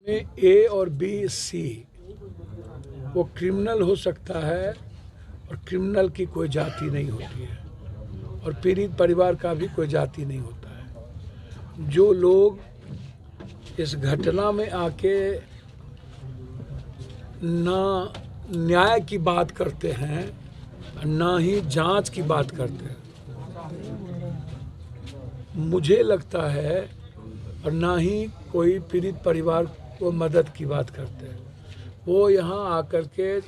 ए और B C वो criminal हो सकता है और क्रिमिनल की कोई जाति नहीं होती है और पीड़ित परिवार का भी कोई जाति नहीं होता है। जो लोग इस घटना में आके ना न्याय की बात करते हैं ना ही जांच की बात करते हैं, मुझे लगता है, और ना ही कोई पीड़ित परिवार को मदद की बात करते हैं। वो यहाँ आकर के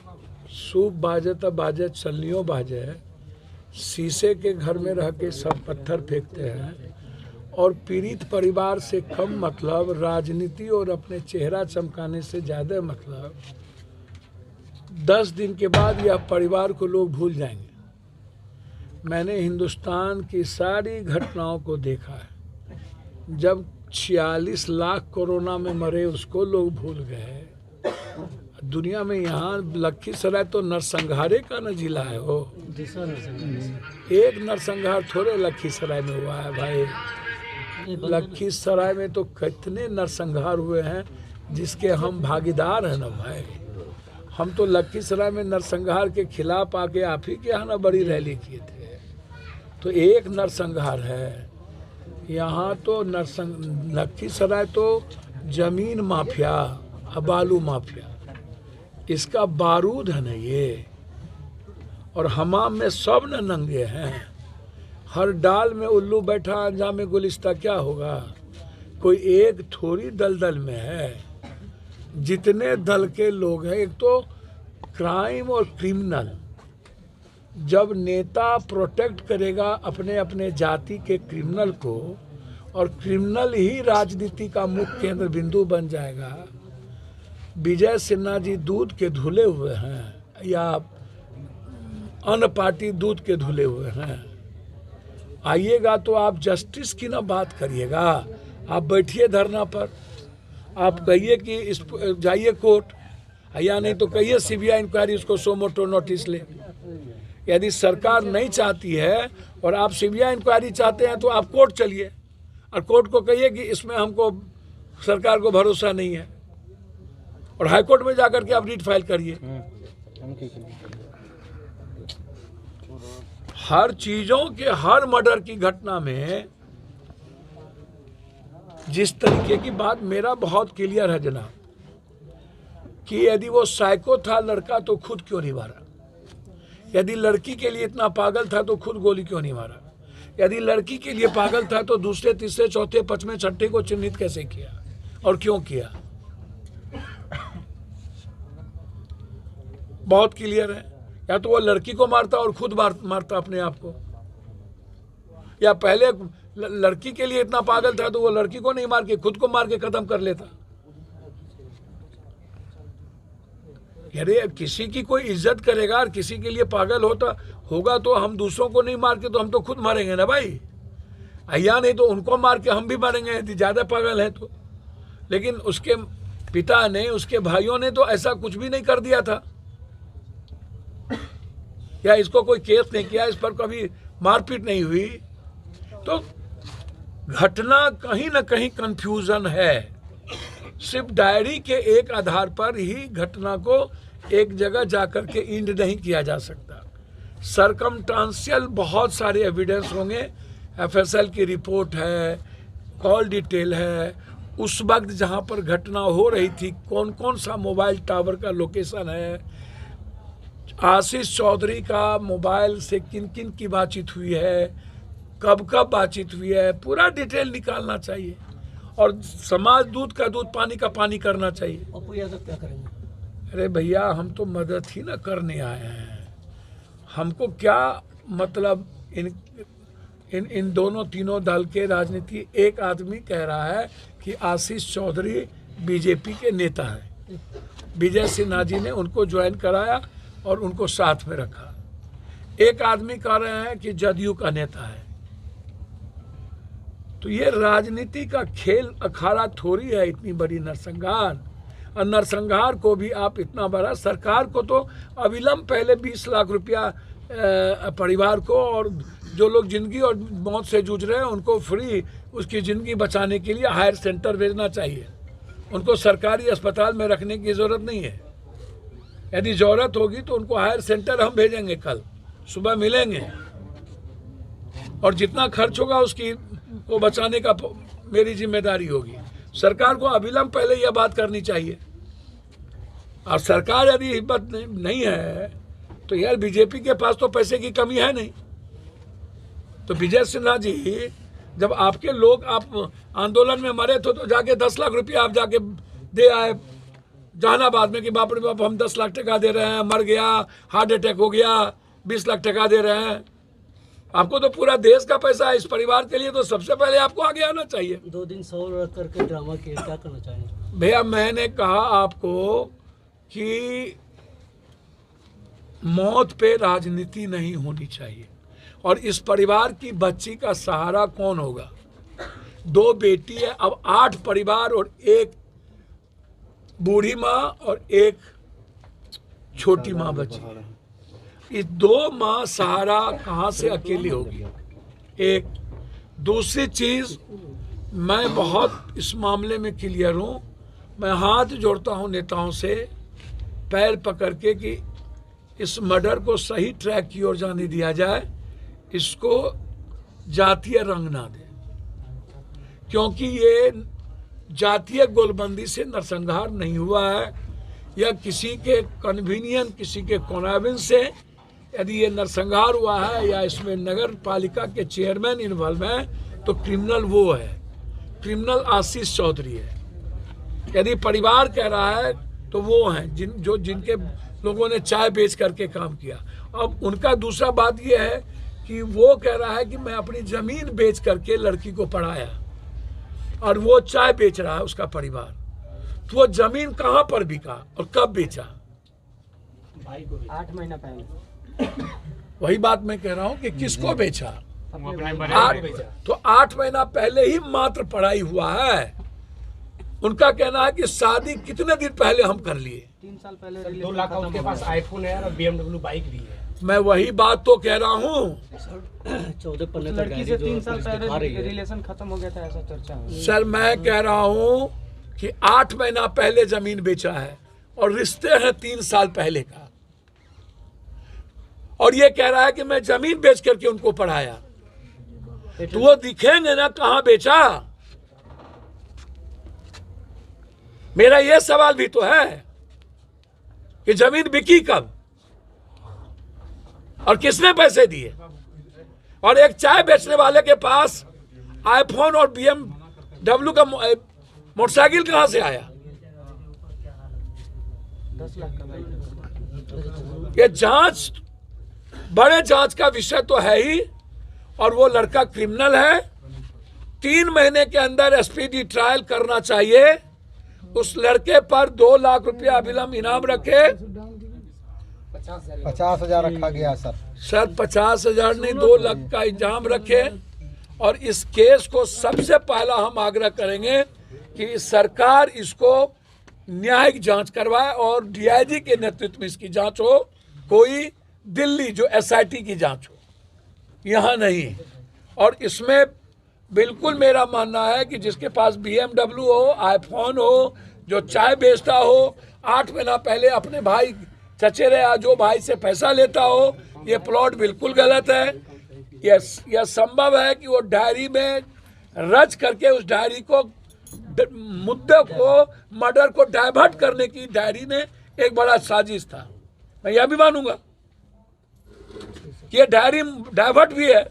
सूप बाजे तब बाजे चलनियों बाजे, शीशे के घर में रह के सब पत्थर फेंकते हैं और पीड़ित परिवार से कम मतलब, राजनीति और अपने चेहरा चमकाने से ज़्यादा मतलब 10 दिन के बाद यह परिवार को लोग भूल जाएंगे। मैंने हिंदुस्तान की सारी घटनाओं को देखा है। जब 46 लाख कोरोना में मरे उसको लोग भूल गए। दुनिया में यहाँ लखीसराय तो नरसंहारे का न जिला है हो, एक नरसंहार थोड़े लखीसराय में हुआ है भाई। लखीसराय में तो कितने नरसंहार हुए हैं जिसके हम भागीदार हैं ना भाई। हम तो लखीसराय में नरसंहार के खिलाफ आके आप ही के यहाँ ना बड़ी रैली किए थे। तो एक नरसंहार है यहाँ तो लखीसराय तो जमीन माफिया, बालू माफिया, इसका बारूद है ना ये। और हमाम में सब न नंगे हैं, हर डाल में उल्लू बैठा अंजाम गुलिस्ता क्या होगा। कोई एक थोड़ी दलदल में है, जितने दल के लोग हैं। एक तो क्राइम और क्रिमिनल, जब नेता प्रोटेक्ट करेगा अपने अपने जाति के क्रिमिनल को और क्रिमिनल ही राजनीति का मुख्य केंद्र बिंदु बन जाएगा। विजय सिन्हा जी दूध के धुले हुए हैं या अन्न पार्टी दूध के धुले हुए हैं। आइएगा तो आप जस्टिस की ना बात करिएगा, आप बैठिए धरना पर, आप कहिए कि इस जाइए कोर्ट, या नहीं तो कहिए सीबीआई इंक्वायरी उसको सो मोटो नोटिस ले। यदि सरकार नहीं चाहती है और आप सीबीआई इंक्वायरी चाहते हैं तो आप कोर्ट चलिए और कोर्ट को कहिए कि इसमें हमको सरकार को भरोसा नहीं है और हाईकोर्ट में जाकर के आप रीट फाइल करिए। हर चीजों के, हर मर्डर की घटना में जिस तरीके की बात, मेरा बहुत क्लियर है जनाब कि यदि वो साइको था लड़का तो खुद क्यों नहीं मारा। यदि लड़की के लिए इतना पागल था तो खुद गोली क्यों नहीं मारा। यदि लड़की के लिए पागल था तो दूसरे तीसरे चौथे पांचवें छठे को चिन्हित कैसे किया और क्यों किया। बहुत क्लियर है। या तो वो लड़की को मारता और खुद मारता अपने आप को, या पहले लड़की के लिए इतना पागल था तो वो लड़की को नहीं मार के खुद को मार के खत्म कर लेता। अरे किसी की कोई इज्जत करेगा और किसी के लिए पागल होगा तो हम दूसरों को नहीं मार के तो हम तो खुद मारेंगे ना भाई। या नहीं तो उनको मार के हम भी मारेंगे यदि ज़्यादा पागल है तो। लेकिन उसके पिता ने, उसके भाइयों ने तो ऐसा कुछ भी नहीं कर दिया था, या इसको कोई केस नहीं किया, इस पर कभी मारपीट नहीं हुई। तो घटना कहीं ना कहीं कंफ्यूजन है। सिर्फ डायरी के एक आधार पर ही घटना को एक जगह जाकर के इंड नहीं किया जा सकता। सरकमस्टांशियल बहुत सारे एविडेंस होंगे, एफएसएल की रिपोर्ट है, कॉल डिटेल है, उस वक्त जहां पर घटना हो रही थी कौन कौन सा मोबाइल टावर का लोकेशन है, आशीष चौधरी का मोबाइल से किन किन की बातचीत हुई है, कब कब बातचीत हुई है, पूरा डिटेल निकालना चाहिए। और समाज दूध का दूध पानी का पानी करना चाहिए। अपू यादव क्या करेंगे? अरे भैया हम तो मदद ही ना करने आए हैं। हमको क्या मतलब इन दोनों तीनों दल के राजनीति। एक आदमी कह रहा है कि आशीष चौधरी बीजेपी के नेता हैं, विजय सिन्हा जी ने उनको ज्वाइन कराया और उनको साथ में रखा। एक आदमी कह रहे हैं कि जदयू का नेता है। तो ये राजनीति का खेल अखाड़ा थोड़ी है इतनी बड़ी नरसंहार। और नरसंहार को भी आप इतना बड़ा, सरकार को तो अविलंब पहले 20 लाख रुपया परिवार को, और जो लोग जिंदगी और मौत से जूझ रहे हैं उनको फ्री उसकी ज़िंदगी बचाने के लिए हायर सेंटर भेजना चाहिए। उनको सरकारी अस्पताल में रखने की ज़रूरत नहीं है। यदि ज़रूरत होगी तो उनको हायर सेंटर हम भेजेंगे, कल सुबह मिलेंगे, और जितना खर्च होगा उसकी को बचाने का मेरी जिम्मेदारी होगी। सरकार को अविलंब पहले यह बात करनी चाहिए। और सरकार यदि हिम्मत नहीं है तो यार बीजेपी के पास तो पैसे की कमी है नहीं। तो विजय सिन्हा जी, जब आपके लोग आप आंदोलन में मरे थे तो जाके 10 लाख रुपया आप जाके दे आए जहानाबाद में कि बाप रे बाप हम 10 लाख टका दे रहे हैं, मर गया, हार्ट अटैक हो गया, 20 लाख टका दे रहे हैं। आपको तो पूरा देश का पैसा है, इस परिवार के लिए तो सबसे पहले आपको आगे आना चाहिए। 2 दिन सौ रख करके ड्रामा किया, क्या करना चाहिए भैया? मैंने कहा आपको कि मौत पे राजनीति नहीं होनी चाहिए। और इस परिवार की बच्ची का सहारा कौन होगा? 2 बेटी है, अब 8 परिवार और 1 बूढ़ी माँ और 1 छोटी माँ बची। ये 2 माँ सहारा कहाँ से अकेली होगी? एक दूसरी चीज, मैं बहुत इस मामले में क्लियर हूँ। मैं हाथ जोड़ता हूँ नेताओं से, पैर पकड़ के, कि इस मर्डर को सही ट्रैक की ओर जाने दिया जाए, इसको जातीय रंग ना दे, क्योंकि ये जातीय गोलबंदी से नरसंहार नहीं हुआ है, या किसी के कन्वीनियंस, किसी के कॉन्वेंस से यदि ये नरसंहार हुआ है, या इसमें नगर पालिका के चेयरमैन इन्वॉल्व हैं, तो क्रिमिनल वो है, क्रिमिनल आशीष चौधरी है। यदि परिवार कह रहा है तो वो हैं जिनके लोगों ने चाय बेच करके काम किया। अब उनका दूसरा बात ये है कि वो कह रहा है कि मैं अपनी ज़मीन बेच करके लड़की को पढ़ाया, और वो चाय बेच रहा है उसका परिवार। तो वो ज़मीन कहाँ पर बिका और कब बेचा? 8 महीना पहले। वही बात मैं कह रहा हूँ कि किसको बेचा? तो 8 महीना पहले ही मात्र पढ़ाई हुआ है। उनका कहना है कि शादी कितने दिन पहले हम कर लिए। 3 साल पहले 2 लाख का उनके पास आईफोन है और BMW बाइक भी है। मैं वही बात तो कह रहा हूँ। 14 लड़की से 3 साल पहले रिलेशन खत्म हो गया था, ऐसा चर्चा है। सर मैं कह रहा हूँ कि 8 महीना पहले जमीन बेचा है और रिश्ते हैं 3 साल पहले का, और ये कह रहा है कि मैं जमीन बेच करके उनको पढ़ाया। तो वो दिखेंगे ना कहाँ बेचा। मेरा ये सवाल भी तो है कि जमीन बिकी कब और किसने पैसे दिए? और एक चाय बेचने वाले के पास आईफोन और BMW का मोटरसाइकिल कहां से आया? 10 लाख का। ये जांच, बड़े जांच का विषय तो है ही, और वो लड़का क्रिमिनल है। 3 महीने के अंदर SPD ट्रायल करना चाहिए। उस लड़के पर 2 लाख रुपया अविलंब इनाम रखे। 50,000 रखा गया सर। 50,000 नहीं, 2 लाख का इल्जाम रखे। और इस केस को सबसे पहला हम आग्रह करेंगे कि सरकार इसको न्यायिक जांच करवाए और DIG के नेतृत्व में इसकी जांच हो। कोई दिल्ली जो SIT की जांच हो, यहाँ नहीं। और इसमें बिल्कुल मेरा मानना है कि जिसके पास BMW हो, आईफोन हो, जो चाय बेचता हो, 8 महीना पहले अपने भाई चचेरे या जो भाई से पैसा लेता हो, ये प्लॉट बिल्कुल गलत है। यह संभव है कि वो डायरी में रच करके उस डायरी को, मुद्दे को, मर्डर को डाइवर्ट करने की डायरी में एक बड़ा साजिश था। मैं यह भी मानूंगा कि ये डायरी डाइवर्ट भी है।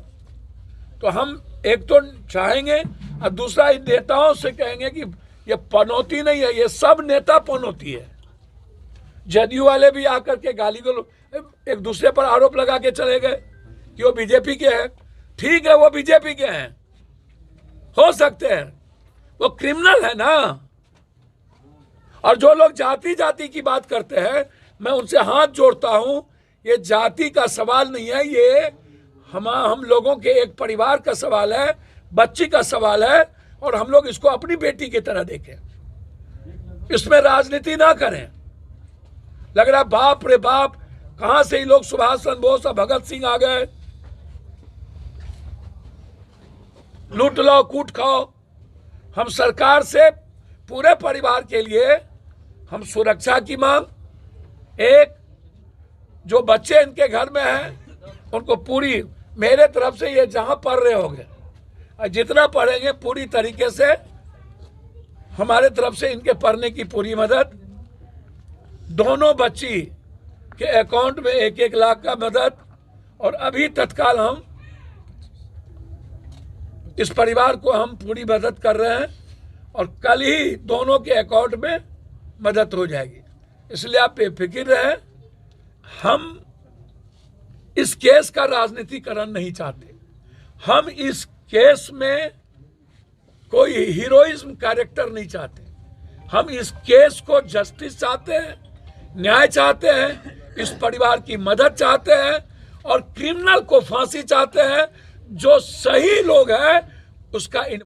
तो हम एक तो चाहेंगे और दूसरा इन नेताओं से कहेंगे कि ये पनौती नहीं है, ये सब नेता पनौती है। जदयू वाले भी आकर के गाली को एक दूसरे पर आरोप लगा के चले गए कि वो बीजेपी के हैं। ठीक है, वो बीजेपी के हैं, हो सकते हैं, वो क्रिमिनल है ना। और जो लोग जाति जाति की बात करते हैं, मैं उनसे हाथ जोड़ता हूं। ये जाति का सवाल नहीं है, ये हम लोगों के एक परिवार का सवाल है, बच्ची का सवाल है, और हम लोग इसको अपनी बेटी की तरह देखें। इसमें राजनीति ना करें। लग रहा बाप रे बाप, कहां से ही लोग सुभाष चंद्र बोस और भगत सिंह आ गए। लूट लो, कूट खाओ। हम सरकार से पूरे परिवार के लिए हम सुरक्षा की मांग, एक जो बच्चे इनके घर में हैं उनको पूरी, मेरे तरफ से ये जहां पढ़ रहे होंगे और जितना पढ़ेंगे पूरी तरीके से हमारे तरफ से इनके पढ़ने की पूरी मदद, दोनों बच्ची के अकाउंट में 1-1 लाख का मदद, और अभी तत्काल हम इस परिवार को हम पूरी मदद कर रहे हैं और कल ही दोनों के अकाउंट में मदद हो जाएगी। इसलिए आप बेफिक्र रहें, हम इस केस का राजनीतिकरण नहीं चाहते। हम इस केस में कोई हीरोइज्म कैरेक्टर नहीं चाहते। हम इस केस को जस्टिस चाहते हैं, न्याय चाहते हैं, इस परिवार की मदद चाहते हैं और क्रिमिनल को फांसी चाहते हैं। जो सही लोग हैं उसका